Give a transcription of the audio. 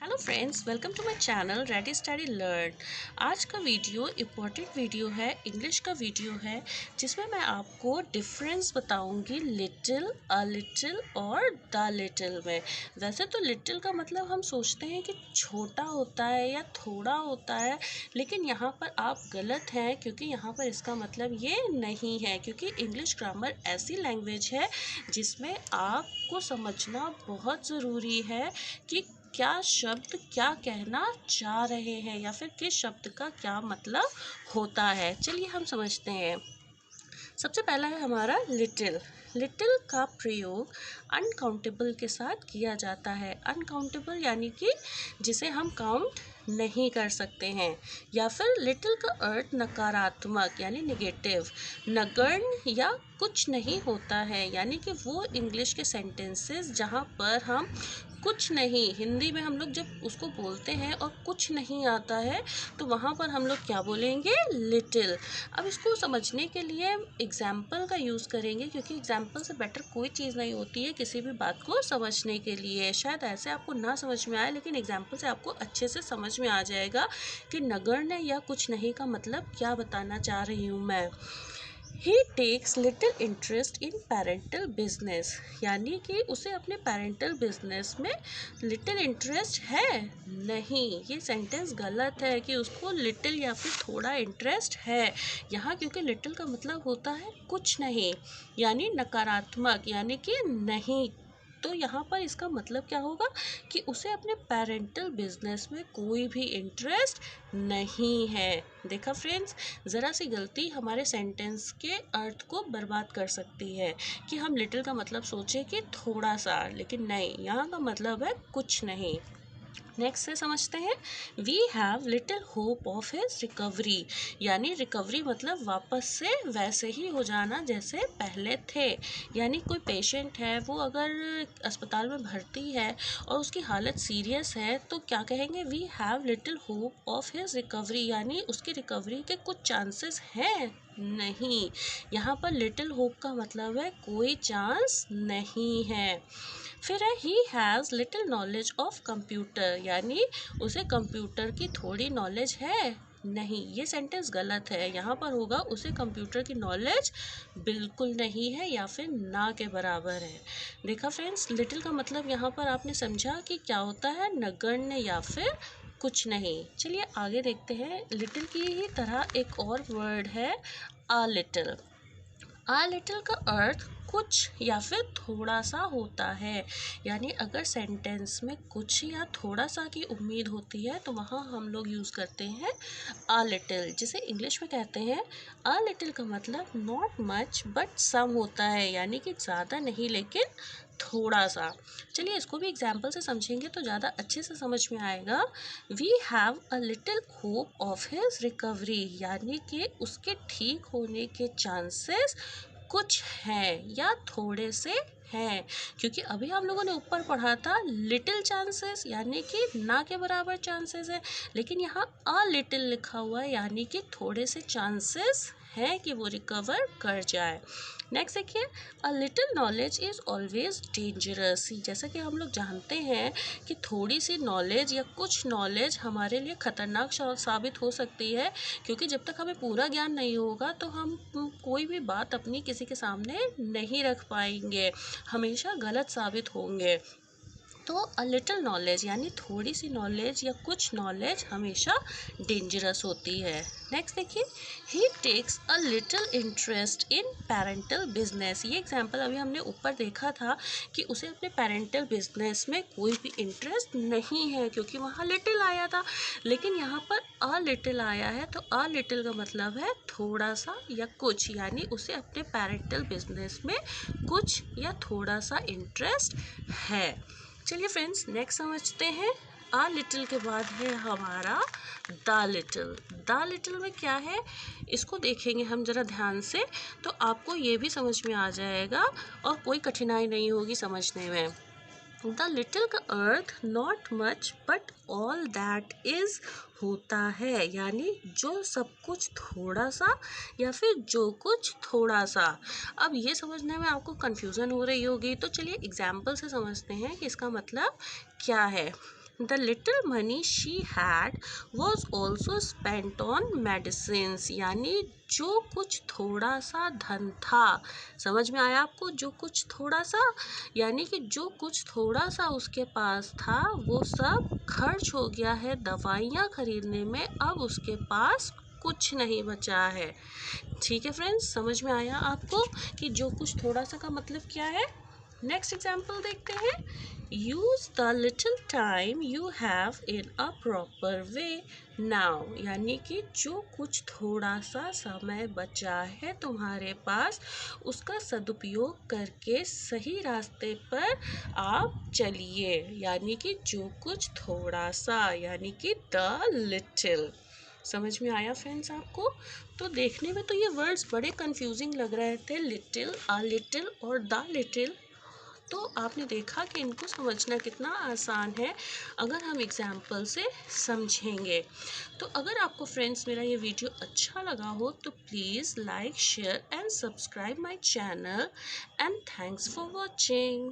Hello friends, welcome to my channel ready study learn. आज का video important video है, English का video है, जिसमें मैं आपको डिफरेंस बताऊंगी लिटिल, अ लिटिल और द लिटिल में। वैसे तो लिटिल का मतलब हम सोचते हैं कि छोटा होता है या थोड़ा होता है, लेकिन यहाँ पर आप गलत हैं, क्योंकि यहाँ पर इसका मतलब ये नहीं है। क्योंकि इंग्लिश ग्रामर ऐसी लैंग्वेज है जिसमें आपको समझना बहुत ज़रूरी है कि क्या शब्द क्या कहना चाह रहे हैं या फिर किस शब्द का क्या मतलब होता है। चलिए हम समझते हैं। सबसे पहला है हमारा लिटिल। लिटिल का प्रयोग अनकाउंटेबल के साथ किया जाता है। अनकाउंटेबल यानी कि जिसे हम काउंट नहीं कर सकते हैं। या फिर लिटिल का अर्थ नकारात्मक यानी नेगेटिव, नगण्य या कुछ नहीं होता है। यानी कि वो इंग्लिश के सेंटेंसेस जहाँ पर हम कुछ नहीं, हिंदी में हम लोग जब उसको बोलते हैं और कुछ नहीं आता है तो वहाँ पर हम लोग क्या बोलेंगे? लिटिल। अब इसको समझने के लिए एग्जाम्पल का यूज़ करेंगे, क्योंकि एग्जाम्पल से बेटर कोई चीज़ नहीं होती है किसी भी बात को समझने के लिए। शायद ऐसे आपको ना समझ में आए, लेकिन एग्जाम्पल से आपको अच्छे से समझ में आ जाएगा कि नगण्य या कुछ नहीं का मतलब क्या बताना चाह रही हूँ मैं। He takes little interest in parental business, यानी कि उसे अपने पेरेंटल बिजनेस में लिटिल इंटरेस्ट है। नहीं, ये सेंटेंस गलत है कि उसको लिटिल या फिर थोड़ा इंटरेस्ट है यहाँ, क्योंकि लिटिल का मतलब होता है कुछ नहीं, यानी नकारात्मक, यानी कि नहीं। तो यहाँ पर इसका मतलब क्या होगा कि उसे अपने पेरेंटल बिजनेस में कोई भी इंटरेस्ट नहीं है। देखा फ्रेंड्स, ज़रा सी गलती हमारे सेंटेंस के अर्थ को बर्बाद कर सकती है कि हम लिटिल का मतलब सोचें कि थोड़ा सा, लेकिन नहीं, यहाँ का मतलब है कुछ नहीं। नेक्स्ट से समझते हैं। We have little hope of his recovery, यानी रिकवरी मतलब वापस से वैसे ही हो जाना जैसे पहले थे। यानी कोई पेशेंट है, वो अगर अस्पताल में भर्ती है और उसकी हालत सीरियस है तो क्या कहेंगे? We have little hope of his recovery, यानी उसकी रिकवरी के कुछ चांसेस हैं। नहीं, यहाँ पर लिटिल होप का मतलब है कोई चांस नहीं है। फिर है he has little knowledge of computer, यानी उसे कंप्यूटर की थोड़ी नॉलेज है। नहीं, ये सेंटेंस गलत है। यहाँ पर होगा उसे कंप्यूटर की नॉलेज बिल्कुल नहीं है या फिर ना के बराबर है। देखा फ्रेंड्स, लिटिल का मतलब यहाँ पर आपने समझा कि क्या होता है? नगण्य या फिर कुछ नहीं। चलिए आगे देखते हैं। लिटिल की ही तरह एक और वर्ड है अ लिटिल। अ लिटिल का अर्थ कुछ या फिर थोड़ा सा होता है। यानी अगर सेंटेंस में कुछ या थोड़ा सा की उम्मीद होती है तो वहाँ हम लोग यूज़ करते हैं अ लिटिल, जिसे इंग्लिश में कहते हैं। अ लिटिल का मतलब नॉट मच बट सम होता है, यानी कि ज़्यादा नहीं लेकिन थोड़ा सा। चलिए इसको भी एग्जाम्पल से समझेंगे तो ज़्यादा अच्छे से समझ में आएगा। We have a little hope of his recovery, यानी कि उसके ठीक होने के चांसेस कुछ हैं या थोड़े से हैं। क्योंकि अभी हम लोगों ने ऊपर पढ़ा था लिटिल चांसेस, यानी कि ना के बराबर चांसेस है, लेकिन यहाँ अ लिटिल लिखा हुआ है, यानी कि थोड़े से चांसेस हैं कि वो रिकवर कर जाए। नेक्स्ट देखिए, a little knowledge is always dangerous. जैसा कि हम लोग जानते हैं कि थोड़ी सी नॉलेज या कुछ नॉलेज हमारे लिए ख़तरनाक साबित हो सकती है, क्योंकि जब तक हमें पूरा ज्ञान नहीं होगा तो हम कोई भी बात अपनी किसी के सामने नहीं रख पाएंगे, हमेशा गलत साबित होंगे। तो अ लिटिल नॉलेज यानी थोड़ी सी नॉलेज या कुछ नॉलेज हमेशा डेंजरस होती है। नेक्स्ट देखिए, he takes a little interest in parental business. ये एग्जाम्पल अभी हमने ऊपर देखा था कि उसे अपने पेरेंटल बिजनेस में कोई भी इंटरेस्ट नहीं है, क्योंकि वहाँ लिटिल आया था, लेकिन यहाँ पर अ लिटिल आया है तो अ लिटिल का मतलब है थोड़ा सा या कुछ, यानी उसे अपने पेरेंटल बिजनेस में कुछ या थोड़ा सा इंटरेस्ट है। चलिए फ्रेंड्स, नेक्स्ट समझते हैं। आ लिटिल के बाद है हमारा द लिटिल। द लिटिल में क्या है, इसको देखेंगे हम ज़रा ध्यान से तो आपको ये भी समझ में आ जाएगा और कोई कठिनाई नहीं होगी समझने में। द लिटिल का अर्थ not much but all that is होता है, यानी जो सब कुछ थोड़ा सा या फिर जो कुछ थोड़ा सा। अब ये समझने में आपको कन्फ्यूज़न हो रही होगी, तो चलिए एग्जाम्पल से समझते हैं कि इसका मतलब क्या है। The little money she had was also spent on medicines, यानी जो कुछ थोड़ा सा धन था, समझ में आया आपको, जो कुछ थोड़ा सा, यानी कि जो कुछ थोड़ा सा उसके पास था वो सब खर्च हो गया है दवाइयाँ खरीदने में, अब उसके पास कुछ नहीं बचा है। ठीक है फ्रेंड्स, समझ में आया आपको कि जो कुछ थोड़ा सा का मतलब क्या है। नेक्स्ट एग्जाम्पल देखते हैं। Use the little time you have in a proper way now, यानी कि जो कुछ थोड़ा सा समय बचा है तुम्हारे पास उसका सदुपयोग करके सही रास्ते पर आप चलिए, यानी कि जो कुछ थोड़ा सा, यानी कि द लिटिल। समझ में आया फ्रेंड्स आपको? तो देखने में तो ये वर्ड्स बड़े कंफ्यूजिंग लग रहे थे, लिटिल, अ लिटिल और द लिटिल। तो आपने देखा कि इनको समझना कितना आसान है अगर हम एग्जाम्पल से समझेंगे। तो अगर आपको फ्रेंड्स मेरा ये वीडियो अच्छा लगा हो तो please like, share and subscribe my channel and thanks for watching.